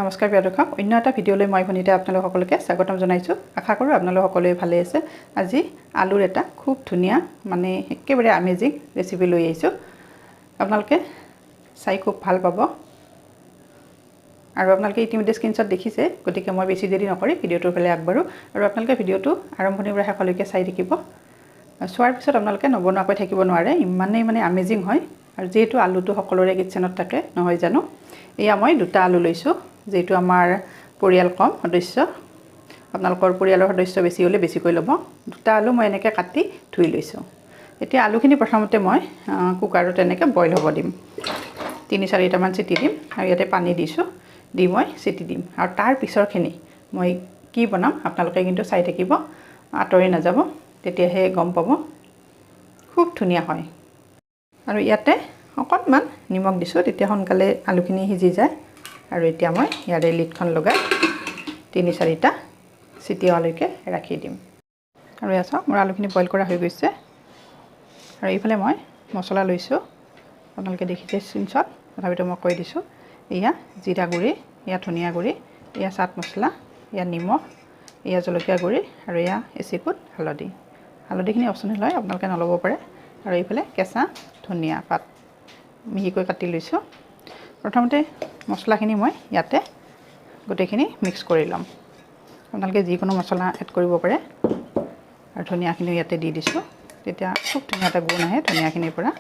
নমস্কাৰ প্ৰিয় দৰ্শক, অন্য এটা ভিডিঅ'লৈ মই ভনিতা আপোনালোক সকলোকে স্বাগতম জনাইছোঁ। আশা কৰোঁ আপোনালোক সকলোৱে ভালে আছে। আজি আলুৰ এটা খুব ধুনীয়া একেবাৰে আমেজিং ৰেচিপি লৈ আহিছোঁ। আপোনালোকে চাই খুব ভাল পাব আৰু আপোনালোকে ইতিমধ্যে স্ক্ৰীনশ্বট দেখিছে, গতিকে মই বেছি দেৰি নকৰি ভিডিঅ'টোৰ ফালে আগবাঢ়োঁ আৰু আপোনালোকে ভিডিঅ'টো আৰম্ভণিৰ পৰা শেষলৈকে চাই থাকিব। চোৱাৰ পিছত আপোনালোকে নবনোৱাকৈ থাকিব নোৱাৰে, ইমানেই আমেজিং হয়। আৰু যিহেতু আলুটো সকলোৰে কিটচেনত থাকে নহয় জানো, এয়া মই 2টা আলু লৈছোঁ। যেহেতু আমাৰ পৰিয়াল কম সদস্য, আপোনালোকৰ পৰিয়ালৰ সদস্য বেছি হ'লে বেছিকৈ ল'ব। 2টা আলু মই এনেকৈ কাটি ধুই লৈছোঁ। এতিয়া আলুখিনি প্ৰথমতে মই কুকাৰত এনেকৈ বইল হ'ব দিম। 3-4টামান চিটি দিম আৰু ইয়াতে পানী দিছোঁ, দি মই চিটি দিম। আৰু তাৰ পিছৰখিনি মই কি বনাম আপোনালোকে কিন্তু চাই থাকিব, আঁতৰি নাযাব, তেতিয়াহে গম পাব। খুব ধুনীয়া হয়। আৰু ইয়াতে অকণমান নিমখ দিছোঁ, তেতিয়া সোনকালে আলুখিনি সিজি যায়। আৰু এতিয়া মই ইয়াৰে লিডখন লগাই 3-4টা চিটি হোৱালৈকে ৰাখি দিম। আৰু এয়া চাওক, মোৰ আলুখিনি বইল কৰা হৈ গৈছে। আৰু এইফালে মই মছলা লৈছোঁ, আপোনালোকে দেখিছে স্ক্ৰীনশ্বট, তথাপিতো মই কৈ দিছোঁ। এয়া জিৰা গুড়ি, এয়া ধনিয়া গুড়ি, এয়া চাট মছলা, এয়া নিমখ, এয়া জলকীয়া গুড়ি আৰু এয়া এচিকুট হালধি। হালধিখিনি অপচনেল হয়, আপোনালোকে নল'ব পাৰে। আৰু এইফালে কেঁচা ধনিয়া পাত মিহিকৈ কাটি লৈছোঁ। প্ৰথমতে মছলাখিনি মই ইয়াতে গোটেইখিনি মিক্স কৰি ল'ম। আপোনালোকে যিকোনো মছলা এড কৰিব পাৰে। আৰু ধনিয়াখিনিও ইয়াতে দি দিছোঁ, তেতিয়া খুব ধুনীয়া এটা গোন্ধ আহে ধনিয়াখিনিৰ পৰা।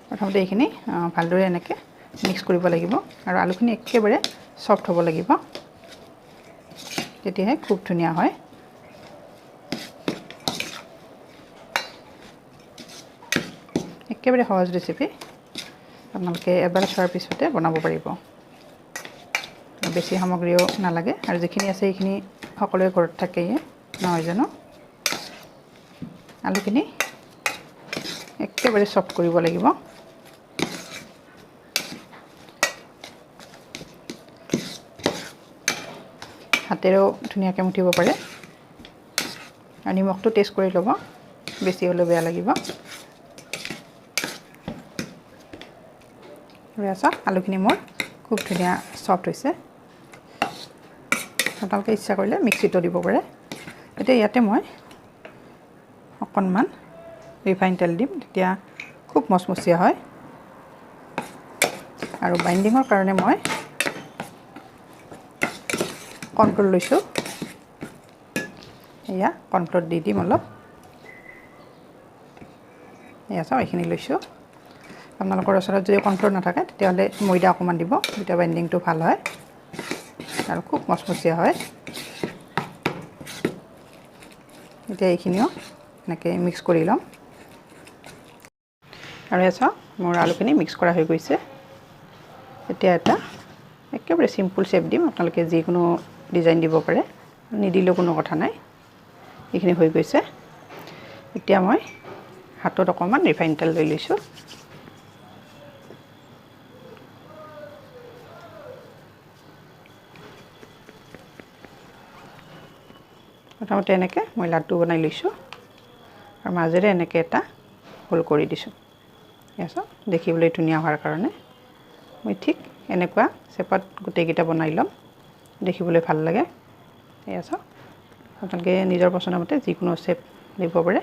প্ৰথমতে এইখিনি ভালদৰে এনেকৈ মিক্স কৰিব লাগিব। আৰু আলুখিনি একেবাৰে ছফ্ট হ'ব লাগিব, তেতিয়াহে খুব ধুনীয়া হয়। একেবাৰে সহজ ৰেচিপি, আপোনালোকে এবাৰ চোৱাৰ পিছতে বনাব পাৰিব। বেছি সামগ্ৰীও নালাগে, আৰু যিখিনি আছে সেইখিনি সকলোৱে ঘৰত থাকেই নহয় জানো। আলুখিনি একেবাৰে ছফ্ট কৰিব লাগিব। হাতেৰেও ধুনীয়াকৈ মুঠিব পাৰে। আৰু নিমখটো টেষ্ট কৰি ল'ব, বেছি হ'লেও বেয়া লাগিব। চাওক, আলুখিনি মোৰ খুব ধুনীয়া ছফ্ট হৈছে। আপোনালোকে ইচ্ছা কৰিলে মিক্সিতো দিব পাৰে। এতিয়া ইয়াতে মই অকণমান ৰিফাইন তেল দিম, তেতিয়া খুব মচমচীয়া হয়। আৰু বাইণ্ডিঙৰ কাৰণে মই কৰ্ণফ্ল'ৰ লৈছোঁ। এয়া কৰ্ণফ্ল'ৰ দি দিম অলপ। এয়া চাওক, এইখিনি লৈছোঁ। আপোনালোকৰ ওচৰত যদি কৰ্ণফ্ল'ৰ নাথাকে তেতিয়াহ'লে ময়দা অকণমান দিব, তেতিয়া বাইণ্ডিংটো ভাল হয় আৰু খুব মচমচীয়া হয়। এতিয়া এইখিনিও এনেকৈ মিক্স কৰি ল'ম। আৰু এয়া চাওক, মোৰ আলুখিনি মিক্স কৰা হৈ গৈছে। এতিয়া এটা একেবাৰে চিম্পুল শ্বেপ দিম, আপোনালোকে যিকোনো ডিজাইন দিব পাৰে, নিদিলেও কোনো কথা নাই। এইখিনি হৈ গৈছে। এতিয়া মই হাতত অকণমান ৰিফাইন তেল লৈ লৈছোঁ। প্ৰথমতে এনেকৈ মই লাড্ডু বনাই লৈছোঁ, আৰু মাজেৰে এনেকৈ এটা হোল কৰি দিছোঁ। এয়া চাওক, দেখিবলৈ ধুনীয়া হোৱাৰ কাৰণে মই ঠিক এনেকুৱা শ্বেপত গোটেইকেইটা বনাই ল'ম, দেখিবলৈ ভাল লাগে। এয়া চাওক, আপোনালোকে নিজৰ পচন্দৰ মতে যিকোনো শ্বেপ দিব পাৰে।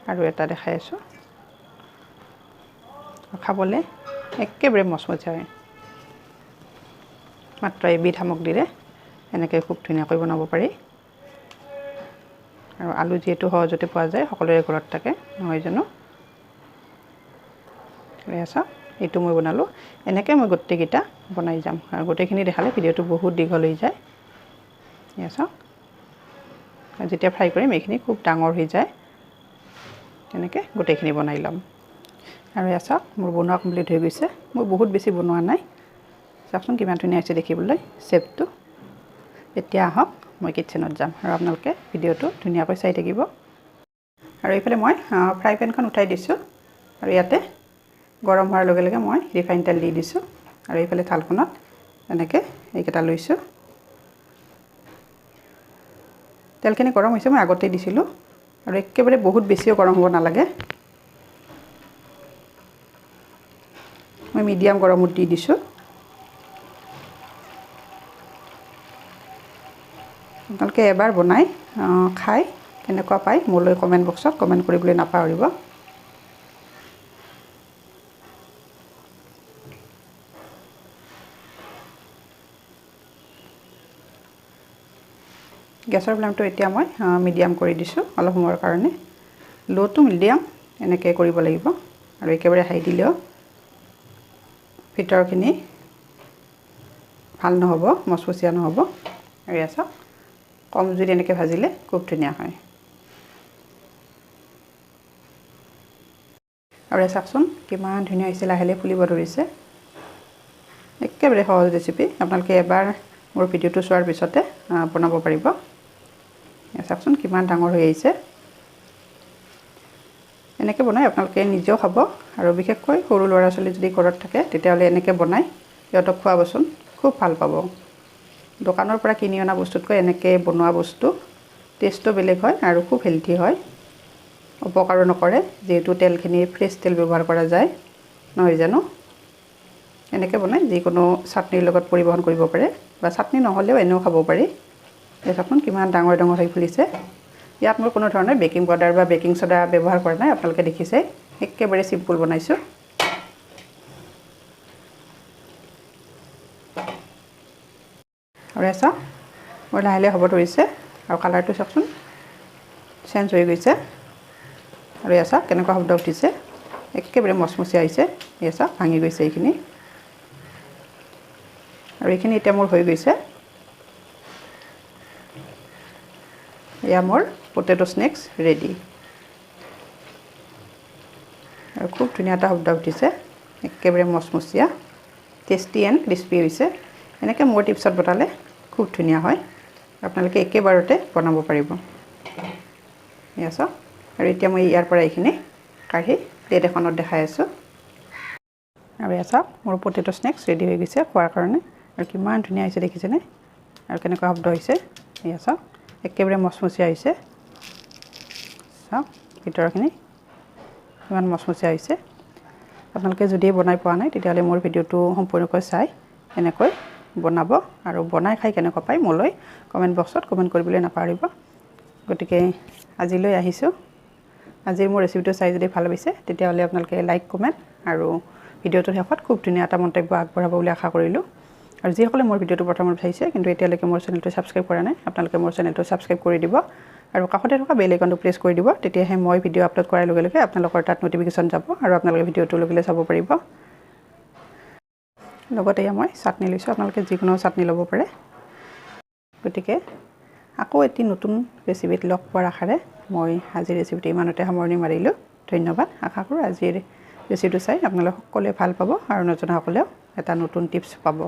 আৰু এটা দেখাই আছোঁ, খাবলৈ একেবাৰে মচমচীয়া হয়। মাত্ৰ এবিধ সামগ্ৰীৰে এনেকৈ খুব ধুনীয়াকৈ বনাব পাৰি। আৰু আলু যিহেতু সহজতে পোৱা যায়, সকলোৰে ঘৰত থাকে নহয় জানো। এয়া চাওক, এইটো মই বনালোঁ। এনেকৈ মই গোটেইকেইটা বনাই যাম, আৰু গোটেইখিনি দেখালে ভিডিঅ'টো বহুত দীঘল হৈ যায়। এয়া চাওক, যেতিয়া ফ্ৰাই কৰিম এইখিনি খুব ডাঙৰ হৈ যায়, তেনেকৈ গোটেইখিনি বনাই ল'ম। আৰু এয়া চাওক, মোৰ বনোৱা কমপ্লিট হৈ গৈছে। মই বহুত বেছি বনোৱা নাই, চাওকচোন কিমান ধুনীয়া হৈছে দেখিবলৈ শ্বেপটো। এতিয়া আহক, মই কিটচেনত যাম আৰু আপোনালোকে ভিডিঅ'টো ধুনীয়াকৈ চাই থাকিব। আৰু এইফালে মই ফ্ৰাই পেনখন উঠাই দিছোঁ, আৰু ইয়াতে গৰম হোৱাৰ লগে লগে মই ৰিফাইন তেল দি দিছোঁ। আৰু এইফালে থালখনত এনেকৈ এইকেইটা লৈছোঁ। তেলখিনি গৰম হৈছে, মই আগতেই দিছিলোঁ। আৰু একেবাৰে বহুত বেছিও গৰম হ'ব নালাগে। মই মিডিয়াম গৰমত দি দিছোঁ। আপোনালোকে এবাৰ বনাই খাই কেনেকুৱা পায় মোলৈ কমেণ্ট বক্সত কমেণ্ট কৰিবলৈ নাপাহৰিব। গেছৰ ফ্লেমটো এতিয়া মই মিডিয়াম কৰি দিছোঁ অলপ সময়ৰ কাৰণে। লো টু মিডিয়াম এনেকৈ কৰিব লাগিব আৰু একেবাৰে হাই দিলেও ভিতৰখিনি ভাল নহ'ব, মচমচীয়া নহ'ব। আৰু এয়া চাওক কম জুইত এনেকৈ ভাজিলে খুব ধুনীয়া হয়। আৰু এয়া চাওকচোন কিমান ধুনীয়া হৈছে, লাহে লাহে ফুলিব ধৰিছে। একেবাৰে সহজ ৰেচিপি, আপোনালোকে এবাৰ মোৰ ভিডিঅ'টো চোৱাৰ পিছতে বনাব পাৰিব। এয়া চাওকচোন কিমান ডাঙৰ হৈ আহিছে। এনেকৈ বনাই আপোনালোকে নিজেও খাব আৰু বিশেষকৈ সৰু ল'ৰা ছোৱালী যদি ঘৰত থাকে তেতিয়াহ'লে এনেকৈ বনাই সিহঁতক খুৱাবচোন, খুব ভাল পাব। দোকানৰ পৰা কিনি অনা বস্তুতকৈ এনেকৈ বনোৱা বস্তু টেষ্টটো বেলেগ হয় আৰু খুব হেল্থি হয়, অপকাৰো নকৰে যিহেতু তেলখিনি ফ্ৰেছ তেল ব্যৱহাৰ কৰা যায়, নহয় জানো? এনেকৈ বনাই যিকোনো চাটনিৰ লগত পৰিৱেশন কৰিব পাৰে বা চাটনি নহ'লেও এনেও খাব পাৰি। দেখোন কিমান ডাঙৰ ডাঙৰ হৈ ফুলিছে। ইয়াত মই কোনো ধৰণৰ বেকিং পাউডাৰ বা বেকিং ছ'ডা ব্যৱহাৰ কৰা নাই, আপোনালোকে দেখিছে একেবাৰে চিম্পুল বনাইছোঁ। আৰু এছা মোৰ লাহে লাহে হ'ব ধৰিছে আৰু কালাৰটো চাওকচোন চেঞ্জ হৈ গৈছে। আৰু এয়া চাওক কেনেকুৱা শব্দ উঠিছে, একেবাৰে মচমচীয়া হৈছে। এয়া চাওক ভাঙি গৈছে এইখিনি। আৰু এইখিনি এতিয়া মোৰ হৈ গৈছে। এয়া মোৰ পটেটো স্নেক্স ৰেডি। আৰু খুব ধুনীয়া এটা শব্দ উঠিছে, একেবাৰে মচমচীয়া, টেষ্টি এণ্ড ক্ৰিস্পি হৈছে। এনেকৈ মোৰ টিপছত বনালে খুব ধুনীয়া হয়, আপোনালোকে একেবাৰতে বনাব পাৰিব। এয়া চাওক। আৰু এতিয়া মই ইয়াৰ পৰা এইখিনি কাঢ়ি প্লেট এখনত দেখাই আছোঁ। আৰু এয়া চাওক মোৰ পটেটো স্নেক্স ৰেডি হৈ গৈছে খোৱাৰ কাৰণে। আৰু কিমান ধুনীয়া হৈছে দেখিছেনে? আৰু কেনেকুৱা শব্দ হৈছে এয়া চাওক, একেবাৰে মচমচীয়া হৈছে। চাওক ভিতৰখিনি কিমান মচমচীয়া হৈছে। আপোনালোকে যদি বনাই পোৱা নাই তেতিয়াহ'লে মোৰ ভিডিঅ'টো সম্পূৰ্ণকৈ চাই এনেকৈ বনাব আৰু বনাই খাই কেনেকুৱা পায় মোলৈ কমেণ্ট বক্সত কমেণ্ট কৰিবলৈ নাপাহৰিব। গতিকে আজিলৈ আহিছোঁ। আজিৰ মোৰ ৰেচিপিটো চাই যদি ভাল পাইছে তেতিয়াহ'লে আপোনালোকে লাইক কমেণ্ট আৰু ভিডিঅ'টোৰ শেষত খুব ধুনীয়া এটা মন্তব্য আগবঢ়াব বুলি আশা কৰিলোঁ। আৰু যিসকলে মোৰ ভিডিঅ'টো প্ৰথমত চাইছে কিন্তু এতিয়ালৈকে মোৰ চেনেলটো ছাবস্ক্ৰাইব কৰা নাই, আপোনালোকে মোৰ চেনেলটো ছাবস্ক্ৰাইব কৰি দিব আৰু কাষতে থকা বেল আইকনটো প্ৰেছ কৰি দিব। তেতিয়াহে মই ভিডিঅ' আপলোড কৰাৰ লগে লগে আপোনালোকৰ তাত ন'টিফিকেশ্যন যাব আৰু আপোনালোকে ভিডিঅ'টো লগে চাব পাৰিব। লগতে মই চাটনি লৈছোঁ, আপোনালোকে যিকোনো চাটনি ল'ব পাৰে। গতিকে আকৌ এটি নতুন ৰেচিপিত লগ পোৱাৰ আশাৰে মই আজিৰ ৰেচিপিটো ইমানতে সামৰণি মাৰিলোঁ। ধন্যবাদ। আশা কৰোঁ আজিৰ ৰেচিপিটো চাই আপোনালোকে সকলোৱে ভাল পাব আৰু নজনাসকলেও এটা নতুন টিপছ পাব।